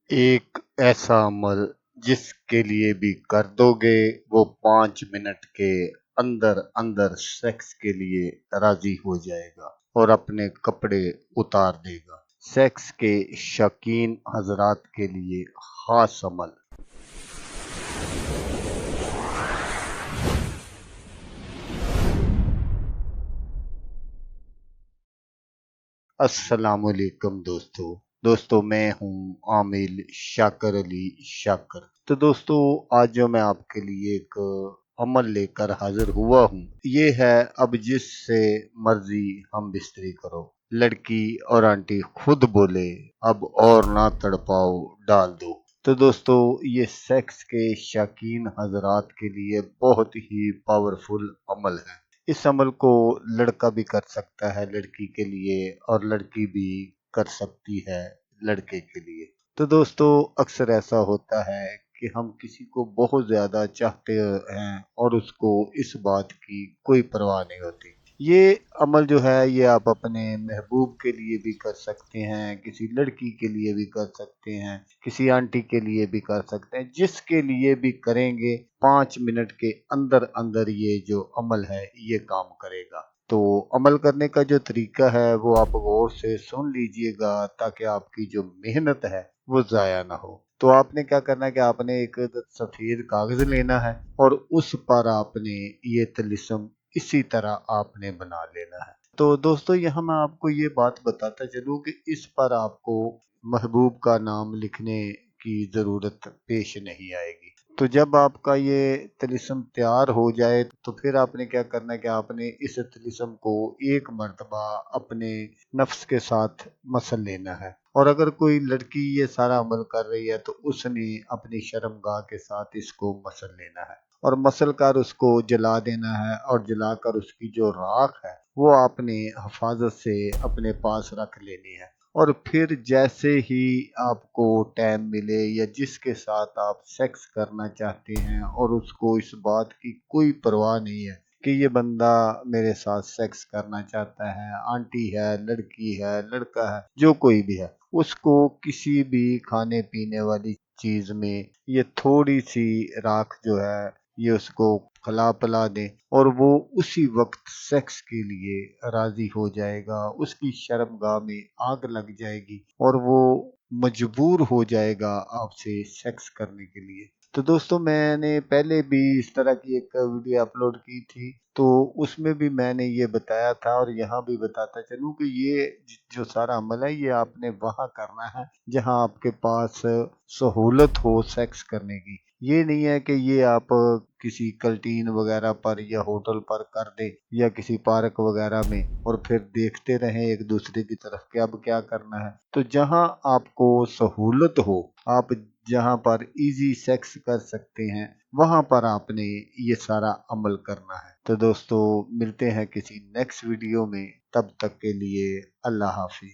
एक ऐसा अमल जिसके लिए भी कर दोगे वो 5 मिनट के अंदर अंदर सेक्स के लिए राजी हो जाएगा और अपने कपड़े उतार देगा। सेक्स के शौकीन हजरात के लिए खास अमल। अस्सलामुअलैकुम दोस्तों मैं हूं आमिल शाकर अली शाकर। तो दोस्तों आज जो मैं आपके लिए एक अमल लेकर हाजिर हुआ हूं ये है, अब जिससे मर्जी हम बिस्तरी करो। लड़की और आंटी खुद बोले अब और ना तड़पाओ डाल दो। तो दोस्तों ये सेक्स के शौकीन हजरात के लिए बहुत ही पावरफुल अमल है। इस अमल को लड़का भी कर सकता है लड़की के लिए और लड़की भी कर सकती है लड़के के लिए। तो दोस्तों अक्सर ऐसा होता है कि हम किसी को बहुत ज्यादा चाहते हैं और उसको इस बात की कोई परवाह नहीं होती। ये अमल जो है ये आप अपने महबूब के लिए भी कर सकते हैं, किसी लड़की के लिए भी कर सकते हैं, किसी आंटी के लिए भी कर सकते हैं, जिसके लिए भी करेंगे 5 मिनट के अंदर अंदर ये जो अमल है ये काम करेगा। तो अमल करने का जो तरीका है वो आप गौर से सुन लीजिएगा ताकि आपकी जो मेहनत है वो जाया ना हो। तो आपने क्या करना है कि आपने एक सफेद कागज लेना है और उस पर आपने ये तिलिस्म इसी तरह आपने बना लेना है। तो दोस्तों यहाँ मैं आपको ये बात बताता चलूं कि इस पर आपको महबूब का नाम लिखने की जरूरत पेश नहीं आएगी। तो जब आपका ये तिलिस्म तैयार हो जाए तो फिर आपने क्या करना है कि आपने इस तिलिस्म को एक मर्तबा अपने नफ्स के साथ मसल लेना है। और अगर कोई लड़की ये सारा अमल कर रही है तो उसने अपनी शर्मगाह के साथ इसको मसल लेना है और मसल कर उसको जला देना है और जलाकर उसकी जो राख है वो आपने हिफाजत से अपने पास रख लेनी है। और फिर जैसे ही आपको टाइम मिले या जिसके साथ आप सेक्स करना चाहते हैं और उसको इस बात की कोई परवाह नहीं है कि ये बंदा मेरे साथ सेक्स करना चाहता है, आंटी है, लड़की है, लड़का है, जो कोई भी है, उसको किसी भी खाने पीने वाली चीज में ये थोड़ी सी राख जो है ये उसको खिला पिला दें और वो उसी वक्त सेक्स के लिए राजी हो जाएगा। उसकी शर्मगाह में आग लग जाएगी और वो मजबूर हो जाएगा आपसे सेक्स करने के लिए। तो दोस्तों मैंने पहले भी इस तरह की एक वीडियो अपलोड की थी तो उसमें भी मैंने ये बताया था और यहाँ भी बताता चलूं कि ये जो सारा अमल है ये आपने वहाँ करना है जहाँ आपके पास सहूलत हो सेक्स करने की। ये नहीं है कि ये आप किसी कैंटीन वगैरह पर या होटल पर कर दे या किसी पार्क वगैरह में और फिर देखते रहें एक दूसरे की तरफ कि अब क्या करना है। तो जहां आपको सहूलत हो, आप जहां पर इजी सेक्स कर सकते हैं वहां पर आपने ये सारा अमल करना है। तो दोस्तों मिलते हैं किसी नेक्स्ट वीडियो में, तब तक के लिए अल्लाह हाफिज।